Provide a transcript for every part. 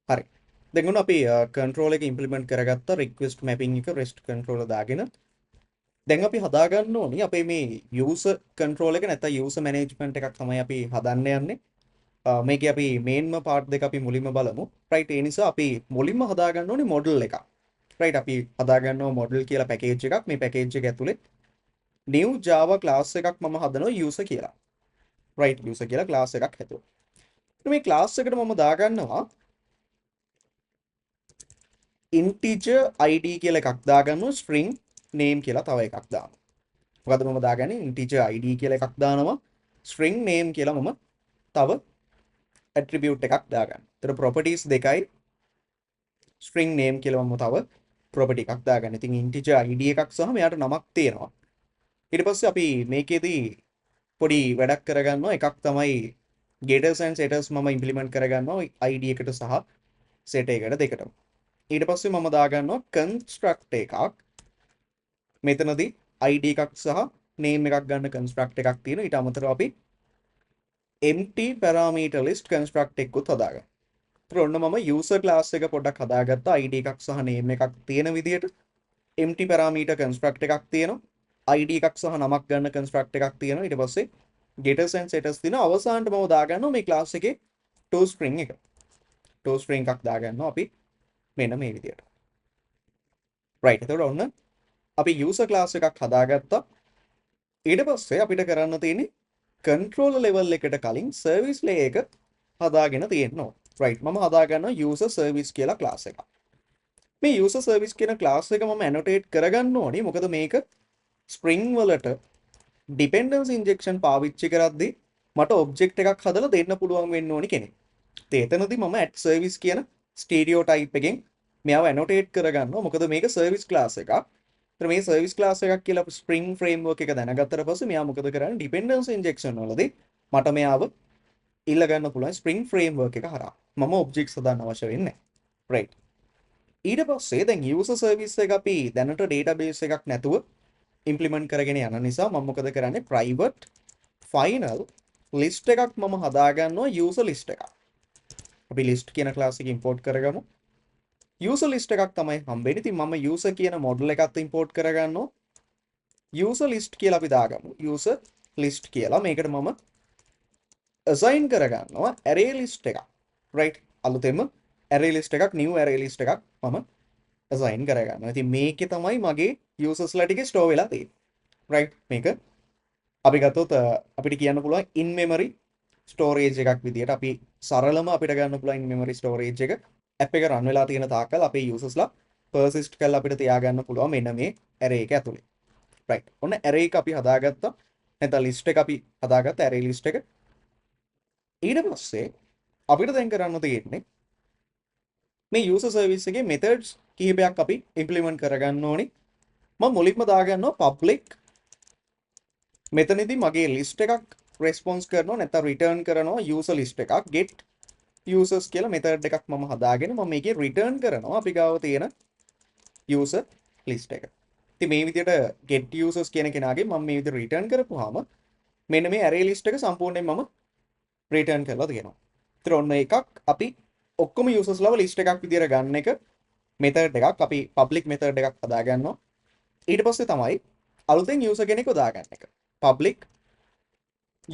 හරි. දැන් උන අපි control එක implement කරගත්ත request mapping එක REST controller දාගෙන දැන් අපි හදාගන්න ඕනි අපේ මේ user control එක නැත්නම් user management එකක් තමයි අපි හදන්න යන්නේ. මේකේ අපි මේන්ම part දෙක අපි මුලින්ම බලමු. right ඒ නිසා අපි මුලින්ම හදාගන්න ඕනි model එකක්. right අපි හදාගන්නවා model කියලා package එකක්. මේ package එක ඇතුලේ new java class එකක් මම හදනවා user කියලා. right user කියලා class එකක් හැදුවා. මේ class එකට මම දාගන්නවා integer id කියලා එකක් දාගන්නවා string name කියලා තව එකක් දානවා. මොකද මම දාගන්නේ integer id කියලා එකක් දානවා string name කියලා මම තව attribute එකක් දාගන්න. ඒතර properties දෙකයි string name කියලා මම තව property එකක් දාගන්න. ඉතින් integer id එකක් සහ මෙයාට නමක් තියෙනවා. ඊට පස්සේ අපි මේකෙදී පොඩි වැඩක් කරගන්නවා. එකක් තමයි getters and setters මම implement කරගන්නවා id එකට සහ set එකට දෙකටම. ඊට පස්සේ මම දාගන්නවා construct එකක්. මෙතනදී id එකක් සහ name එකක් ගන්න construct එකක් තියෙනවා. ඊට අමතරව අපි empty parameter list construct එකකුත් හදාගන්නවා. ඒතර ඔන්න මම user class එක පොඩ්ඩක් හදාගත්තා. id එකක් සහ name එකක් තියෙන විදිහට empty parameter construct එකක් තියෙනවා. id එකක් සහ නමක් ගන්න construct එකක් තියෙනවා. ඊට පස්සේ getters and setters තියෙනවා. අවසානට මම දාගන්නවා මේ class එකේ toString එක. toString එකක් දාගන්නවා අපි මෙන්න මේ විදිහට. right. එතකොට ඔන්න අපි user class එකක් හදාගත්තා. ඊට පස්සේ අපිට කරන්න තියෙන්නේ controller level එකට කලින් service layer එක හදාගෙන තියෙනවා. right. මම හදාගන්නවා user service කියලා class එකක්. මේ user service කියන class එක මම annotate කරගන්න ඕනේ. මොකද මේක spring වලට dependency injection පාවිච්චි කරද්දී මට object එකක් හදලා දෙන්න පුළුවන් වෙන්න ඕනි කෙනෙක්. එතනදී මම at service කියන stereotype එකෙන් මෙයාව annotate කරගන්නවා. මොකද මේක service class එකක්. ඒතර මේ service class එකක් කියලා spring framework එක දැනගත්තට පස්සේ මෙයා මොකද කරන්නේ dependency injection වලදී මට මෙයාව ඉල්ල ගන්න පුළුවන් spring framework එක හරහා. මම objects හදන්න අවශ්‍ය වෙන්නේ නැහැ. right. ඊට පස්සේ දැන් user service එක අපි දැනට database එකක් නැතුව implement කරගෙන යන නිසා මම මොකද කරන්නේ private final list එකක් මම හදාගන්නවා user list එකක්. අපි list කියන class එක import කරගමු. user list එකක් තමයි හම්බෙන්නේ. ඉතින් මම user කියන model එකත් import කරගන්නවා. user list කියලා අපි දාගමු. user list කියලා මේකට මම assign කරගන්නවා array list එකක්. right. අලුතෙන්ම array list එකක් new array list එකක් මම assign කරගන්නවා. ඉතින් මේකේ තමයි මගේ users ලා ටික store වෙලා තියෙන්නේ. right. මේක අපි ගත්තොත් අපිට කියන්න පුළුවන් in memory storage එකක් විදියට අපි සරලම අපිට ගන්න පුළුවන් in memory storage එක app එක run වෙලා තියෙන තාක්කල් අපේ users ලා persist කරලා අපිට තියාගන්න පුළුවන් මෙන්න මේ array එක ඇතුලේ. right. ඔන්න array එක අපි හදාගත්තා. නැත්නම් list එක අපි හදාගත්ත array list එක. ඊට පස්සේ අපිට දැන් කරන්න තියෙන්නේ මේ user service එකේ methods කිහිපයක් අපි implement කරගන්න ඕනේ. මම මුලින්ම දාගන්නවා public. මෙතනදී මගේ list එකක් response කරනවා නැත්නම් return කරනවා user list එකක් get users කියලා method එකක් මම හදාගෙන මම මේකේ return කරනවා අපි ගාව තියෙන user list එක. ඉතින් මේ විදිහට get users කියන කෙනාගේ මම මේ විදිහට return කරපුවාම මෙන්න මේ array list එක සම්පූර්ණයෙන් මම return කරලා තියෙනවා. ඒතර ඔන්න එකක් අපි ඔක්කොම users ලව list එකක් විදිහට ගන්න එක method එකක් අපි public method එකක් හදාගන්නවා. ඊට පස්සේ තමයි අලුතෙන් user කෙනෙක් දාගන්න එක. public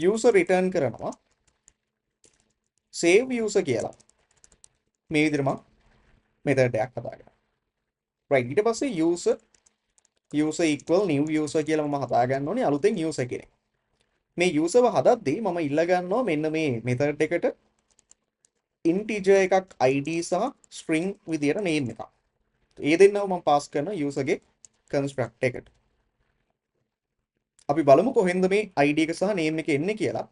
user return කරනවා save user කියලා. මේ විදිහට මම method එකක් හදාගන්නවා. right. ඊට පස්සේ user equal new user කියලා මම හදාගන්න ඕනේ අලුතෙන් user කෙනෙක්. මේ userව හදද්දී මම ඉල්ල ගන්නවා මෙන්න මේ method එකට integer එකක් id සහ string විදියට name එකක්. ඒ දෙන්නව මම pass කරන user ගේ construct එකට. අපි බලමු කොහෙන්ද මේ id එක සහ name එක එන්නේ කියලා.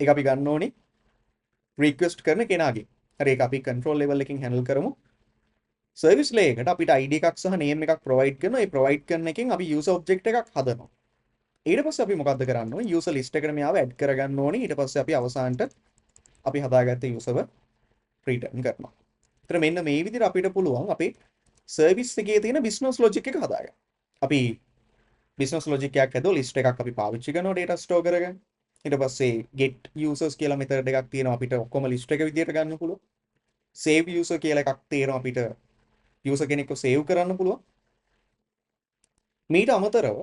ඒක අපි ගන්න ඕනේ request කරන කෙනාගේ. හරි ඒක අපි control level එකකින් handle කරමු. service layer එකට අපිට id එකක් සහ name එකක් provide කරනවා. ඒ provide කරන එකෙන් අපි user object එකක් හදනවා. ඊට පස්සේ අපි මොකද්ද කරන්න ඕනේ? user list එකට මෙයාව add කරගන්න ඕනේ. ඊට පස්සේ අපි අවසානට අපි හදාගත්ත userව return කරනවා. ඒතර මෙන්න මේ විදිහට අපිට පුළුවන් අපේ service එකේ තියෙන business logic එක හදාගන්න. අපි business logic එකක් ඇතුළේ list එකක් අපි පාවිච්චි කරනවා data store කරගන්න. ඊට පස්සේ get users කියලා method එකක් තියෙනවා අපිට ඔක්කොම list එක විදිහට ගන්න පුළුවන්. save user කියලා එකක් තියෙනවා අපිට user කෙනෙක්ව save කරන්න පුළුවන්. මීට අමතරව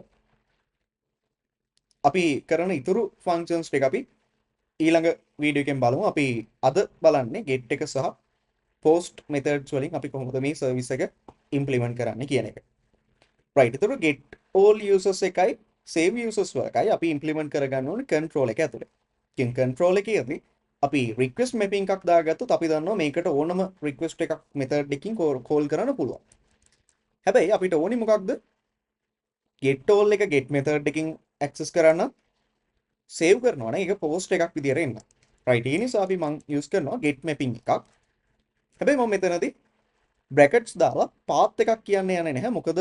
අපි කරන ඉතුරු functions ටික අපි ඊළඟ වීඩියෝ එකෙන් බලමු. අපි අද බලන්නේ get එක සහ post methods වලින් අපි කොහොමද මේ service එක implement කරන්නේ කියන එක. right. ඒතකොට get all users එකයි save users වලකයි අපි implement කරගන්න ඕනේ control එක ඇතුලේ. ඉතින් control එකේදී අපි request mapping එකක් දාගත්තොත් අපි දන්නවා මේකට ඕනම request එකක් method එකකින් call කරන්න පුළුවන්. හැබැයි අපිට ඕනි මොකක්ද? get all එක get method එකකින් access කරන්න save කරනවා නම් ඒක post එකක් විදියට එන්න. right. ඒ නිසා අපි මම use කරනවා get mapping එකක්. හැබැයි මම මෙතනදී brackets දාලා path එකක් කියන්න යන්නේ නැහැ. මොකද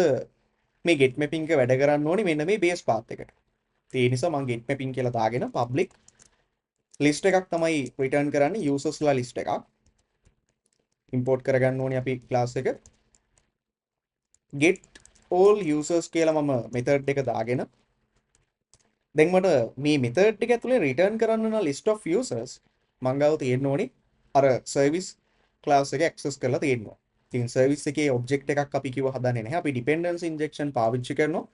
මේ get mapping එක වැඩ කරන්න ඕනේ මෙන්න මේ base path එකට. ඒ නිසා මම get mapping කියලා දාගෙන public list එකක් තමයි return කරන්නේ usersලා list එකක්. import කරගන්න ඕනේ අපි class එක. get all users කියලා මම method එක දාගෙන දැන් මට මේ method එක ඇතුලේ return කරන්න නම් list of users මං ගාව තියෙන්න ඕනේ අර service class එක access කරලා තියෙනවා. ඉතින් service එකේ object එකක් අපි කිව්ව හදන්නේ නැහැ. අපි dependency injection පාවිච්චි කරනවා.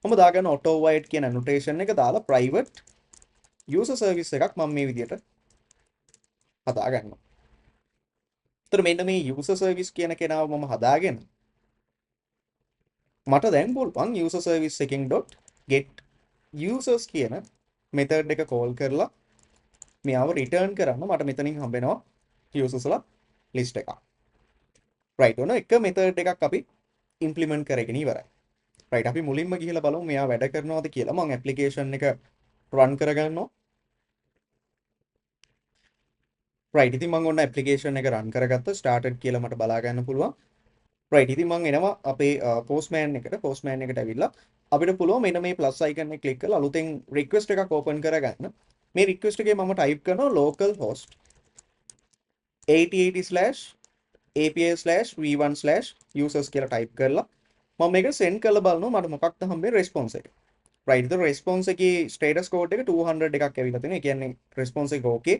මම දාගන්න auto void කියන annotation එක දාලා private user service එකක් මම මේ විදියට හදා ගන්නවා. ඒතර මෙන්න මේ user service කියන කෙනාව මම හදාගෙන මට දැන් පුළුවන් user service එකෙන් .get users කියන method එක call කරලා මෙයාව return කරන්න මට මෙතනින් හම්බෙනවා usersලා list එකක්. right. ඔන්න එක method එකක් අපි implement කරගෙන ඉවරයි. right. අපි මුලින්ම ගිහිල්ලා බලමු මෙයා වැඩ කරනවද කියලා. මම application එක run කරගන්නවා. right. ඉතින් මම ඔන්න application එක run කරගත්තා. started කියලා මට බලා ගන්න පුළුවන්. right. ඉතින් මම එනවා අපේ postman එකට ඇවිල්ලා අපිට පුළුවන් මෙන්න මේ plus icon එක click කරලා අලුතෙන් request එකක් open කරගන්න. මේ request එකේ මම type කරනවා localhost 8080/API/v1/users කියලා type කරලා මම මේක send කරලා බලනවා මට මොකක්ද හම්බෙන්නේ response එක. right. the response එකේ status code එක 200 එකක් ඇවිල්ලා තියෙනවා. ඒ කියන්නේ response එක okay.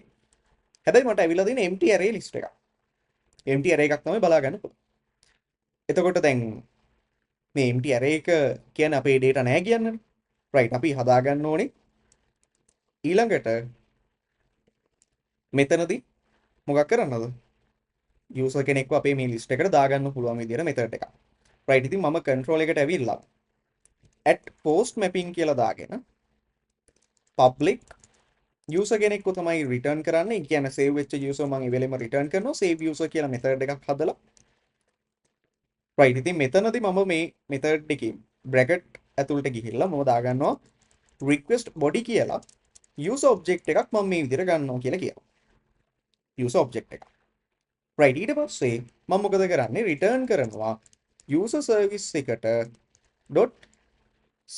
හැබැයි මට ඇවිල්ලා තියෙන empty array list එකක්. empty array එකක් තමයි බලා ගන්න පුළුවන්. එතකොට දැන් මේ empty array එක කියන්නේ අපේ data නැහැ කියන්නේ. right. අපි හදා ගන්න ඕනේ ඊළඟට මෙතනදී මොකක් කරන්නද? user කෙනෙක්ව අපේ මේ list එකට දාගන්න පුළුවන් විදියට method එකක්. right. ඉතින් මම control එකට ඇවිල්ලා at post mapping කියලා දාගෙන public user කෙනෙක්ව තමයි return කරන්නේ. ඒ කියන්නේ save වෙච්ච user මම ඒ වෙලෙම return කරනවා. save user කියලා method එකක් හදලා right. ඉතින් මෙතනදී මම මේ method එකේ bracket ඇතුළට ගිහිල්ලා මම දාගන්නවා request body කියලා user object එකක් මම මේ විදිහට ගන්නවා කියලා කියනවා. user object එක. right. ඊට පස්සේ මම මොකද කරන්නේ? return කරනවා user service එකට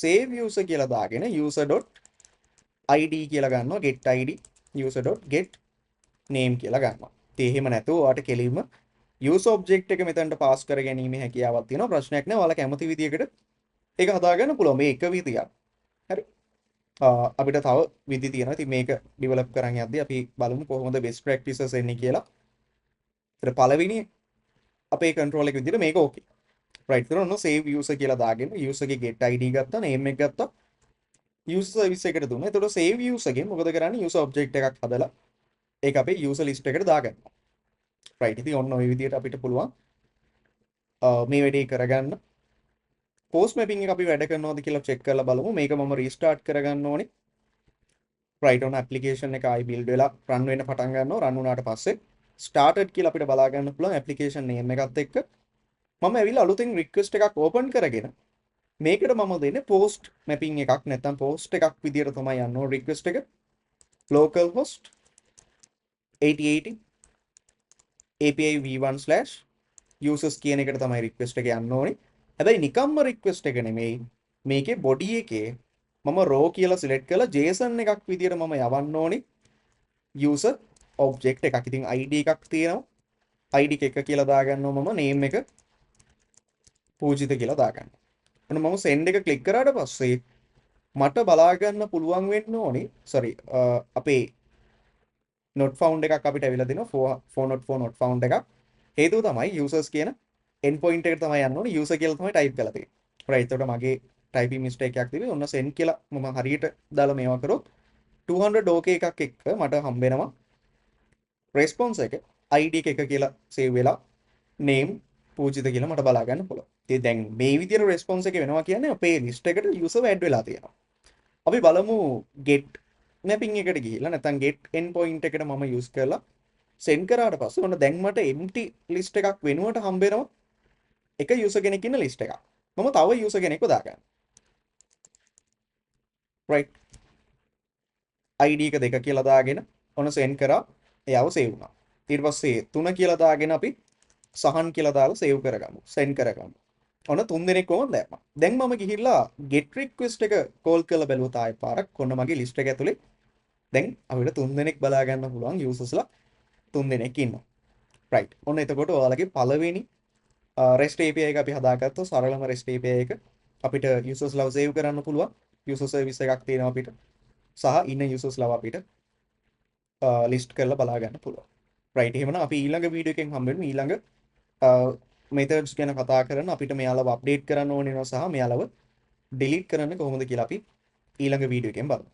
.save user කියලා දාගෙන user.id කියලා ගන්නවා. get id user.get name කියලා ගන්නවා. ඉතින් එහෙම නැතුව ඔයාලට කෙලින්ම user object එක මෙතනට pass කර ගැනීම හැකියාවක් තියෙනවා. ප්‍රශ්නයක් නැහැ. ඔයාලා කැමති විදියකට ඒක හදාගන්න පුළුවන්. මේ එක විදියක්. හරි. අපිට තව විදි තියෙනවා. ඉතින් මේක ඩෙවලොප් කරන් යද්දී අපි බලමු කොහොමද best practices එන්නේ කියලා. ඒතර පළවෙනි අපේ control එක විදිහට මේක okay. right. ඒතර ඔන්න save user කියලා දාගෙන user ගේ get id ගත්තා, name එක ගත්තා. user service එකට දුන්නා. ඒතර save user ගෙන් මොකද කරන්නේ? user object එකක් හදලා ඒක අපේ user list එකට දාගන්නවා. right. ඉතින් ඔන්න ඔය විදිහට අපිට පුළුවන් මේ වැඩේ කරගන්න. post mapping එක අපි වැඩ කරනවද කියලා check කරලා බලමු. මේක මම restart කරගන්න ඕනේ. right. on application එක ආයි build වෙලා run වෙන්න පටන් ගන්නවා. run වුණාට පස්සේ started කියලා අපිට බලා ගන්න පුළුවන් application name එකත් එක්ක. මම ඇවිල්ලා අලුතෙන් request එකක් open කරගෙන මේකට මම දෙන්නේ post mapping එකක් නැත්නම් post එකක් විදියට තමයි යන්න ඕන request එක. localhost 8080 API v1/users කියන එකට තමයි request එක යන්න ඕනේ. හැබැයි නිකම්ම request එක නෙමෙයි. මේකේ body එකේ මම row කියලා select කරලා JSON එකක් විදියට මම යවන්න ඕනේ user object එකක්. ඉතින් ID එකක් තියෙනවා. ID එක කියලා දාගන්නවා මම name එක පූජිත කියලා දාගන්නවා. එන්න මම send එක click කරාට පස්සේ මට බලා ගන්න පුළුවන් වෙන්න ඕනේ. sorry අපේ not found එකක් අපිට ඇවිල්ලා තිනවා 404 not found එකක්. හේතුව තමයි users කියන endpoint එකට තමයි යන්න ඕනේ user කියලා තමයි type කරලා තියෙන්නේ. right. එතකොට මගේ typing mistake එකක් තිබේ. ඔන්න send කියලා මම හරියට දාලා මේවා කරොත් 200 okay එකක් එක්ක මට හම්බ වෙනවා response එක id එක කියලා save වෙලා name පූජිත කියලා මට බලා ගන්න පුළුවන්. ඉතින් දැන් මේ විදිහට response එක වෙනවා කියන්නේ අපේ list එකට user add වෙලා තියෙනවා. අපි බලමු get mapping එකට ගිහිල්ලා නැත්නම් get endpoint එකට මම use කරලා send කරාට පස්සේ ඔන්න දැන් මට empty list එකක් වෙනුවට හම්බ වෙනවා එක user කෙනෙක් ඉන්න list එකක්. මම තව user කෙනෙක්ව දාගන්නවා. right. id එක 2 කියලා දාගෙන ඔන්න send කරා එයාව save වුණා. ඊට පස්සේ 3 කියලා දාගෙන අපි සහන් කියලා දාලා save කරගමු. send කරගමු. ඔන්න 3 දෙනෙක් කොහොමද දැම්මා. දැන් මම ගිහිල්ලා get request එක call කරලා බැලුවා තායි පාරක්. ඔන්න මගේ list එක ඇතුලේ දැන් අපිට 3 දෙනෙක් බලා ගන්න පුළුවන් usersලා 3 දෙනෙක් ඉන්නවා. right. ඔන්න එතකොට ඔයාලගේ පළවෙනි REST API එක අපි හදාගත්තොත් සරලම REST API එක අපිට usersලා save කරන්න පුළුවන්. user service එකක් තියෙනවා අපිට. සහ ඉන්න usersලා අපිට list කරලා බලා ගන්න පුළුවන්. right. එහෙමනම් අපි ඊළඟ වීඩියෝ එකෙන් හම්බෙමු ඊළඟ methods ගැන කතා කරන අපිට මෙයාලව අප්ඩේට් කරන්න ඕන වෙනවා සහ මෙයාලව delete කරන්න කොහොමද කියලා අපි ඊළඟ වීඩියෝ එකෙන් බලමු.